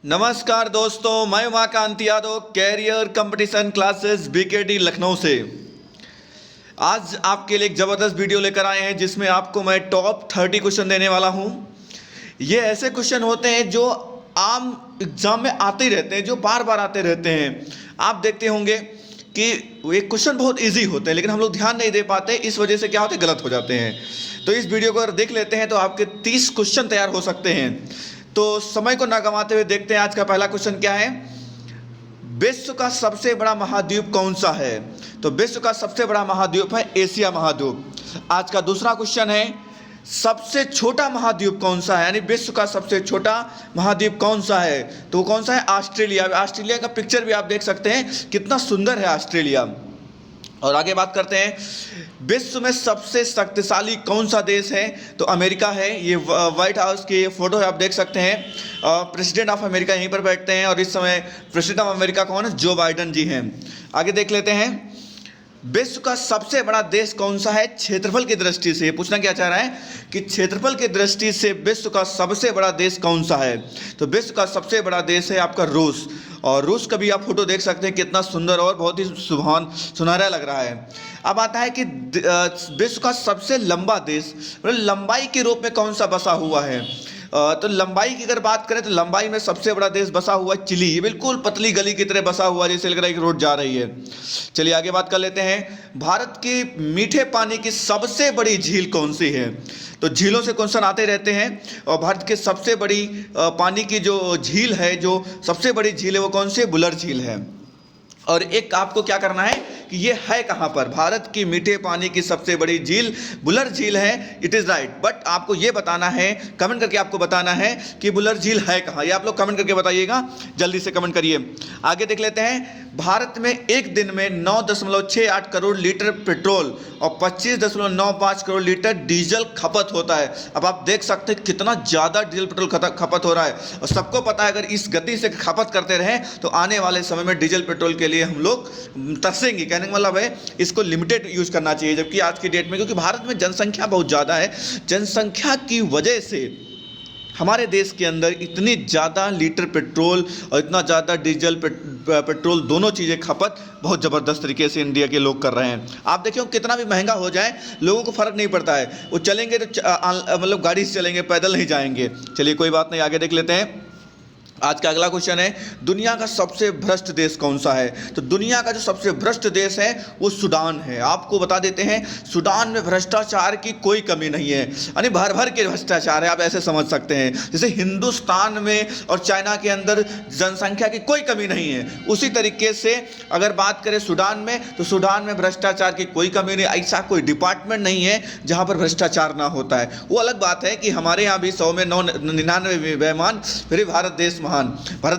नमस्कार दोस्तों, मैं Umakant Yadav career competition classes BKT Lucknow से आज आपके लिए एक ज़बरदस्त वीडियो लेकर आए हैं जिसमें आपको मैं टॉप 30 क्वेश्चन देने वाला हूं। ये ऐसे क्वेश्चन होते हैं जो आम एग्जाम में आते ही रहते हैं, जो बार बार आते रहते हैं। आप देखते होंगे कि ये क्वेश्चन बहुत इजी होते हैं लेकिन हम लोग ध्यान नहीं दे पाते, इस वजह से क्या होते हैं, गलत हो जाते हैं। तो इस वीडियो को अगर देख लेते हैं तो आपके 30 क्वेश्चन तैयार हो सकते हैं। तो समय को ना गंवाते हुए देखते हैं आज का पहला क्वेश्चन क्या है। विश्व का सबसे बड़ा महाद्वीप कौन सा है? तो विश्व का सबसे बड़ा महाद्वीप है एशिया महाद्वीप। आज का दूसरा क्वेश्चन है, सबसे छोटा महाद्वीप कौन सा है, यानी विश्व का सबसे छोटा महाद्वीप कौन सा है? तो वो कौन सा है? ऑस्ट्रेलिया। ऑस्ट्रेलिया का पिक्चर भी आप देख सकते हैं, कितना सुंदर है ऑस्ट्रेलिया। और आगे बात करते हैं, विश्व में सबसे शक्तिशाली कौन सा देश है? तो अमेरिका है। ये व्हाइट हाउस की फोटो है, आप देख सकते हैं। प्रेसिडेंट ऑफ अमेरिका यहीं पर बैठते हैं और इस समय प्रेसिडेंट ऑफ अमेरिका कौन है? जो बाइडन जी हैं। आगे देख लेते हैं, विश्व का सबसे बड़ा देश कौन सा है क्षेत्रफल की दृष्टि से? पूछना क्या चाह रहा है कि क्षेत्रफल की दृष्टि से विश्व का सबसे बड़ा देश कौन सा है? तो विश्व का सबसे बड़ा देश है आपका रूस। और रूस का भी आप फोटो देख सकते हैं, कितना सुंदर और बहुत ही सुनहरा लग रहा है। अब आता है कि विश्व का सबसे लंबा देश, मतलब लंबाई के रूप में कौन सा बसा हुआ है? तो लंबाई की अगर बात करें तो लंबाई में सबसे बड़ा देश बसा हुआ है चिली। ये बिल्कुल पतली गली की तरह बसा हुआ है, जैसे लग रहा है कि रोड जा रही है। चलिए आगे बात कर लेते हैं, भारत की मीठे पानी की सबसे बड़ी झील कौन सी है? तो झीलों से क्वेश्चन आते रहते हैं और भारत के सबसे बड़ी पानी की जो झील है, जो सबसे बड़ी झील है वो कौन सी? बुलर झील है। और एक आपको क्या करना है कि ये है कहाँ पर? भारत की मीठे पानी की सबसे बड़ी झील बुलर झील है। इट इज़ राइट, बट आपको ये बताना है, कमेंट करके आपको बताना है कि बुलर झील है कहाँ। ये आप लोग कमेंट करके बताइएगा, जल्दी से कमेंट करिए। आगे देख लेते हैं, भारत में एक दिन में 9.68 करोड़ लीटर पेट्रोल और 25.95 करोड़ लीटर डीजल खपत होता है। अब आप देख सकते हैं कितना ज़्यादा डीजल पेट्रोल खपत हो रहा है। और सबको पता है अगर इस गति से खपत करते रहें तो आने वाले समय में डीजल पेट्रोल के लिए हम लोग तरसेंगे। कहने का मतलब है इसको लिमिटेड यूज करना चाहिए, जबकि आज की डेट में, क्योंकि भारत में जनसंख्या बहुत ज़्यादा है, जनसंख्या की वजह से हमारे देश के अंदर इतनी ज़्यादा लीटर पेट्रोल और इतना ज़्यादा डीजल पेट्रोल दोनों चीज़ें खपत बहुत ज़बरदस्त तरीके से इंडिया के लोग कर रहे हैं। आप देखिए कितना भी महंगा हो जाए लोगों को फ़र्क नहीं पड़ता है, वो चलेंगे तो मतलब गाड़ी से चलेंगे, पैदल नहीं जाएंगे। चलिए कोई बात नहीं, आगे देख लेते हैं। आज का अगला क्वेश्चन है, दुनिया का सबसे भ्रष्ट देश कौन सा है? तो दुनिया का जो सबसे भ्रष्ट देश है वो सूडान है। आपको बता देते हैं, सूडान में भ्रष्टाचार की कोई कमी नहीं है, यानी भर भर के भ्रष्टाचार है, आप ऐसे समझ सकते हैं। जैसे हिंदुस्तान में और चाइना के अंदर जनसंख्या की कोई कमी नहीं है, उसी तरीके से अगर बात करें सूडान में, तो सूडान में भ्रष्टाचार की कोई कमी नहीं। ऐसा कोई डिपार्टमेंट नहीं है जहाँ पर भ्रष्टाचार ना होता है। वो अलग बात है कि हमारे यहाँ भी 100 में 99 बेईमान, फिर भारत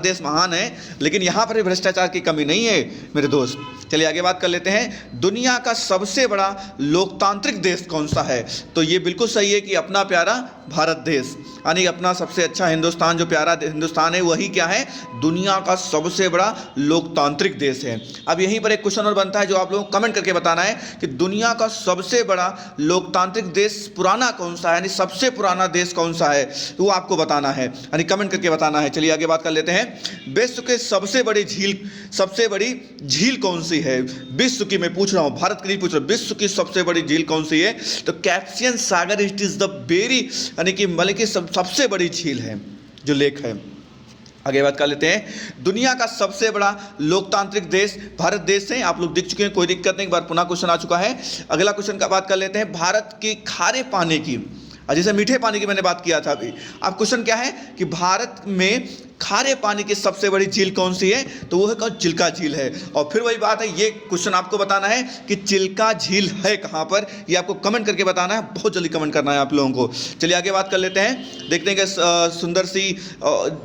देश महान है, लेकिन यहाँ पर भी भ्रष्टाचार की कमी नहीं है मेरे दोस्त। चलिए आगे बात कर लेते हैं, दुनिया का सबसे बड़ा लोकतांत्रिक देश कौन सा है? तो ये बिल्कुल सही है कि अपना प्यारा भारत देश, यानी अपना सबसे अच्छा हिंदुस्तान, जो प्यारा हिंदुस्तान है वही क्या है? दुनिया का सबसे बड़ा लोकतांत्रिक देश है। अब यहीं पर एक क्वेश्चन और बनता है जो आप लोगों को कमेंट करके बताना है कि दुनिया का सबसे बड़ा लोकतांत्रिक देश पुराना कौन सा है, यानी सबसे पुराना देश कौन सा है, तो वो आपको बताना है, यानी कमेंट करके बताना है। चलिए आगे बात कर लेते हैं, विश्व के सबसे बड़ी झील कौन सी है? विश्व की मैं पूछ रहा हूं, भारत की नहीं पूछ रहा, विश्व की सबसे बड़ी झील कौन सी है? तो Caspian Sagar, it is the very, यानी कि मतलब की सबसे बड़ी झील है, जो लेक है। आगे बात कर लेते हैं, दुनिया का सबसे बड़ा लोकतांत्रिक देश भारत देश है। आप लोग दिख चुके हैं, कोई दिक्कत नहीं, एक बार पुनः क्वेश्चन आ चुका है। अगला क्वेश्चन का बात कर लेते हैं, भारत की खारे पानी की, जैसे मीठे पानी की मैंने बात किया था अभी। अब क्वेश्चन क्या है कि भारत में खारे पानी की सबसे बड़ी झील कौन सी है? तो वो है कौन? चिल्का झील है। और फिर वही बात है, ये क्वेश्चन आपको बताना है कि चिल्का झील है कहाँ पर, ये आपको कमेंट करके बताना है, बहुत जल्दी कमेंट करना है आप लोगों को। चलिए आगे बात कर लेते हैं, देखते हैं कि सुंदर सी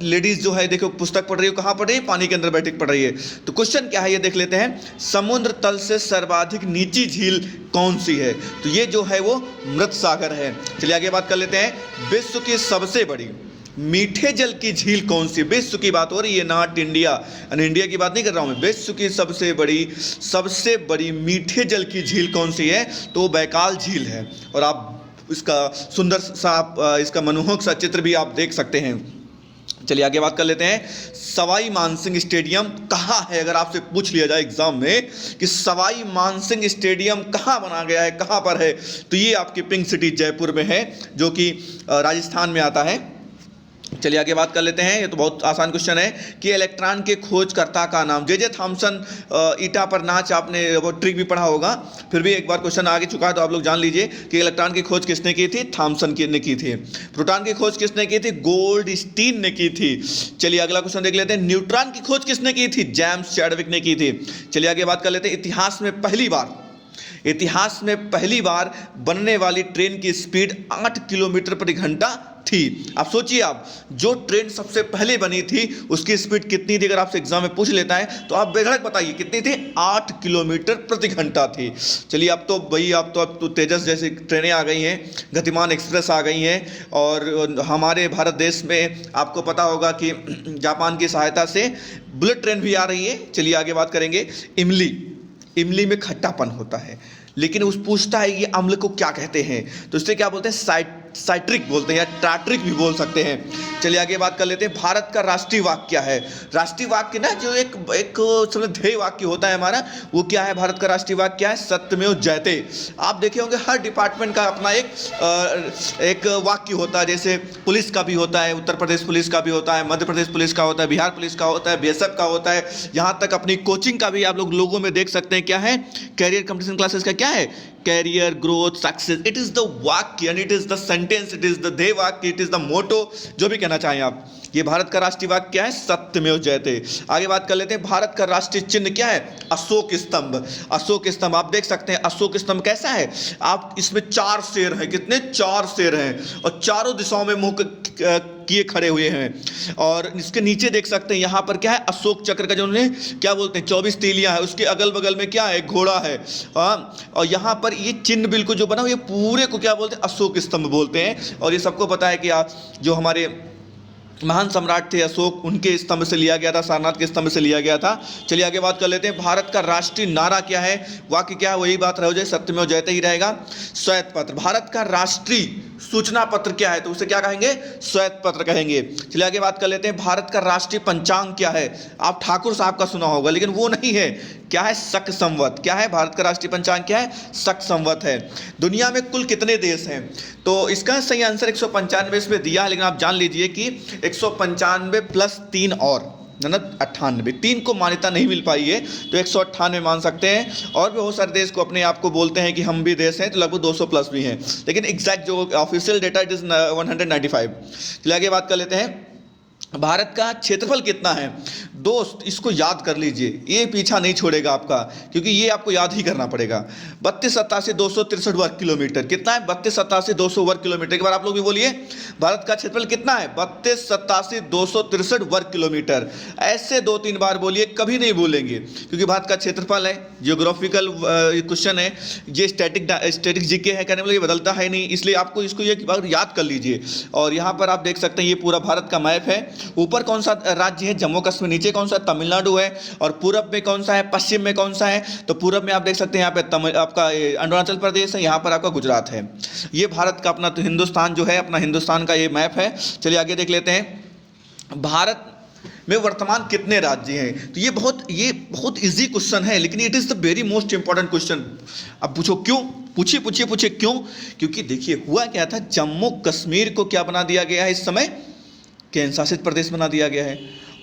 लेडीज जो है, देखो पुस्तक पढ़ रही है, कहाँ पढ़ रही है? पानी के अंदर बैठ के पढ़ रही है। तो क्वेश्चन क्या है ये देख लेते हैं, समुद्र तल से सर्वाधिक नीची झील कौन सी है? तो ये जो है वो मृत सागर है। चलिए आगे बात कर लेते हैं, विश्व की सबसे बड़ी मीठे जल की झील कौन सी? विश्व की बात हो रही है, नॉट इंडिया, यानी इंडिया की बात नहीं कर रहा हूं मैं। विश्व की सबसे बड़ी मीठे जल की झील कौन सी है? तो बैकाल झील है। और आप इसका सुंदर सा इसका मनमोहक सा चित्र भी आप देख सकते हैं। चलिए आगे बात कर लेते हैं। सवाई मानसिंह स्टेडियम कहाँ है? अगर आपसे पूछ लिया जाए एग्जाम में कि सवाई मानसिंह स्टेडियम कहाँ बना गया है, कहाँ पर है, तो ये आपकी पिंक सिटी जयपुर में है, जो कि राजस्थान में आता है। चलिए आगे बात कर लेते हैं। ये तो बहुत आसान क्वेश्चन है कि इलेक्ट्रॉन के खोजकर्ता का नाम। जे थॉमसन ईटा पर नाच, आपने वो ट्रिक भी पढ़ा होगा, फिर भी एक बार क्वेश्चन आ चुका है तो आप लोग जान लीजिए कि इलेक्ट्रॉन की खोज किसने की थी? थॉमसन ने की थी। प्रोटॉन की खोज किसने की थी? गोल्डस्टीन ने की थी। चलिए अगला क्वेश्चन देख लेते हैं। न्यूट्रॉन की खोज किसने की थी? जेम्स चैडविक ने की थी। चलिए आगे बात कर लेते हैं। इतिहास में पहली बार बनने वाली ट्रेन की स्पीड 8 किलोमीटर प्रति घंटा थी। आप सोचिए, आप जो ट्रेन सबसे पहले बनी थी उसकी स्पीड कितनी थी? अगर आपसे एग्जाम में पूछ लेता है तो आप बेधड़क बताइए कितनी थी? 8 किलोमीटर प्रति घंटा थी। चलिए अब तो तेजस जैसी ट्रेनें आ गई हैं, गतिमान एक्सप्रेस आ गई हैं, और हमारे भारत देश में आपको पता होगा कि जापान की सहायता से बुलेट ट्रेन भी आ रही है। चलिए आगे बात करेंगे। इमली में खट्टापन होता है, लेकिन उस पूछता है ये अम्ल को क्या कहते हैं? तो इससे क्या बोलते हैं? साइट्रिक बोलते हैं, या टार्ट्रिक भी बोल सकते हैं। चलिए आगे बात कर लेते हैं। भारत का राष्ट्रीय वाक्य क्या है? राष्ट्रीय वाक्य ना, जो एक समझ ध्येय वाक्य होता है हमारा, वो क्या है? भारत का राष्ट्रीय वाक्य क्या है? सत्यमेव जयते। आप देखे होंगे हर डिपार्टमेंट का अपना एक वाक्य होता है। जैसे पुलिस का भी होता है, उत्तर प्रदेश पुलिस का भी होता है, मध्य प्रदेश पुलिस का होता है, बिहार पुलिस का होता है, बीएसएफ का होता है, यहाँ तक अपनी कोचिंग का भी आप लोग लोगों में देख सकते हैं। क्या है? कैरियर कंपटीशन क्लासेस का क्या है? Career growth success. It is the वाक्य and it is the sentence, it is the ध्येय वाक्य, इट इज द मोटो, जो भी कहना चाहें आप। ये भारत का राष्ट्रीय वाक्य क्या है? सत्यमेव जयते। आगे बात कर लेते हैं। भारत का राष्ट्रीय चिन्ह क्या है? अशोक स्तंभ। अशोक स्तंभ आप देख सकते हैं। अशोक स्तंभ कैसा है? आप इसमें 4 शेर हैं। कितने? 4 शेर हैं, और चारों दिशाओं में मुंह किए खड़े हुए हैं। और इसके नीचे देख सकते हैं यहाँ पर क्या है? अशोक चक्र का जो उन्हें क्या बोलते हैं, 24 तीलियां है, उसके अगल बगल में क्या है? घोड़ा है। और यहाँ पर ये चिन्ह बिल्कुल जो बना, ये पूरे को क्या बोलते हैं? अशोक स्तंभ बोलते हैं। और ये सबको पता है कि जो हमारे महान सम्राट थे अशोक, उनके स्तंभ से लिया गया था, सारनाथ के स्तंभ से लिया गया था। चलिए आगे बात कर लेते हैं। भारत का राष्ट्रीय नारा क्या है? वाक्य क्या है? वही बात रह जाए, सत्यमेव जयते ही रहेगा। श्वेत पत्र। भारत का राष्ट्रीय सूचना पत्र क्या है? तो उसे क्या कहेंगे? श्वेत पत्र कहेंगे। चलिए आगे बात कर लेते हैं। भारत का राष्ट्रीय पंचांग क्या है? आप ठाकुर साहब का सुना होगा, लेकिन वो नहीं है। क्या है? शक संवत। क्या है? भारत का राष्ट्रीय पंचांग क्या है? शक संवत है। दुनिया में कुल कितने देश हैं? तो इसका सही आंसर 195 इसमें दिया है, लेकिन आप जान लीजिए कि 195 प्लस 3 और 98, 3 को मान्यता नहीं मिल पाई है, तो 198 मान सकते हैं। और भी बहुत सारे देश को अपने आप को बोलते हैं कि हम भी देश हैं, तो लगभग 200 प्लस भी हैं, लेकिन एग्जैक्ट जो ऑफिशियल डेटा इट इज़ 195। चलिए आगे बात कर लेते हैं। भारत का क्षेत्रफल कितना है? दोस्त इसको याद कर लीजिए, ये पीछा नहीं छोड़ेगा आपका, क्योंकि ये आपको याद ही करना पड़ेगा। 32,87,263 वर्ग किलोमीटर। कितना है? 32,87,200 वर्ग किलोमीटर। एक बार आप लोग भी बोलिए, भारत का क्षेत्रफल कितना है? 32,87,263 वर्ग किलोमीटर। ऐसे 2-3 बार बोलिए, कभी नहीं भूलेंगे, क्योंकि भारत का क्षेत्रफल है, जियोग्राफिकल क्वेश्चन है, ये स्टैटिक जीके है, कहने वाले बदलता है नहीं, इसलिए आपको इसको ये बार याद कर लीजिए। और यहाँ पर आप देख सकते हैं ये पूरा भारत का मैप है। ऊपर कौन सा राज्य है? जम्मू कश्मीर। नीचे कौन सा? तमिलनाडु है। और पूरब में कौन सा है? पश्चिम में कौन सा है? तो पूरब में आप देख सकते हैं यहाँ पे आपका अरुणाचल प्रदेश है, यहाँ पर आपका गुजरात है। ये भारत का अपना तो हिंदुस्तान जो है, अपना हिंदुस्तान का ये मैप है। चलिए आगे देख लेते हैं। भारत में वर्तमान कितने राज्य हैं? तो ये बहुत इजी क्वेश्चन है, लेकिन it is the very most important question. अब पूछो क्यों? पूछिए क्यों? क्योंकि देखिए हुआ क्या था, जम्मू कश्मीर को क्या बना दिया गया है? इस समय केंद्र शासित प्रदेश बना दिया गया है।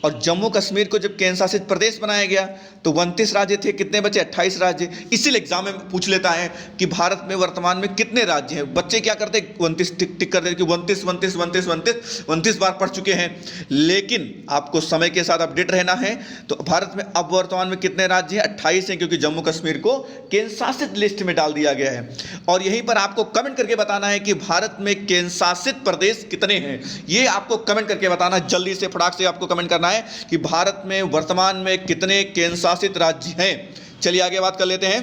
और जम्मू कश्मीर को जब केंद्र शासित प्रदेश बनाया गया तो 29 राज्य थे, कितने बचे? 28 राज्य। इसीलिए एग्जाम में पूछ लेता है कि भारत में वर्तमान में कितने राज्य हैं। बच्चे क्या करते? 29 टिक कर देते कि 29 बार पढ़ चुके हैं। लेकिन आपको समय के साथ अपडेट रहना है। तो भारत में अब वर्तमान में कितने राज्य हैं? 28 हैं, क्योंकि जम्मू कश्मीर को केंद्र शासित लिस्ट में डाल दिया गया है। और यहीं पर आपको कमेंट करके बताना है कि भारत में केंद्र शासित प्रदेश कितने हैं। ये आपको कमेंट करके बताना है, जल्दी से फटाक से आपको कमेंट करना है कि भारत में वर्तमान में कितने केंद्र शासित राज्य हैं। चलिए आगे बात कर लेते हैं।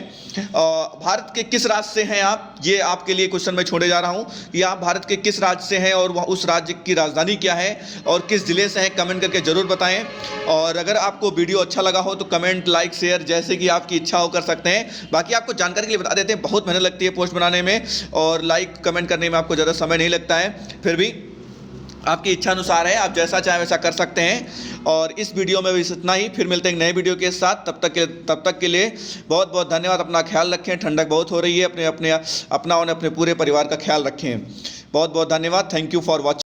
भारत के किस राज्य से हैं आप? ये आपके लिए क्वेश्चन मैं छोड़े जा रहा हूं कि आप भारत के किस राज्य से हैं और उस राज्य की राजधानी क्या है और किस जिले से हैं, कमेंट करके जरूर बताएं। और अगर आपको वीडियो अच्छा लगा हो तो कमेंट, लाइक, शेयर जैसे कि आपकी इच्छा हो कर सकते हैं। बाकी आपको जानकारी के लिए बता देते हैं, बहुत मेहनत लगती है पोस्ट बनाने में और लाइक कमेंट करने में आपको ज़्यादा समय नहीं लगता है। फिर भी आपकी इच्छा अनुसार है, आप जैसा चाहें वैसा कर सकते हैं। और इस वीडियो में भी इतना ही, फिर मिलते हैं एक नए वीडियो के साथ। तब तक के लिए बहुत बहुत धन्यवाद। अपना ख्याल रखें, ठंडक बहुत हो रही है, अपना और अपने पूरे परिवार का ख्याल रखें। बहुत बहुत धन्यवाद। Thank you for watching.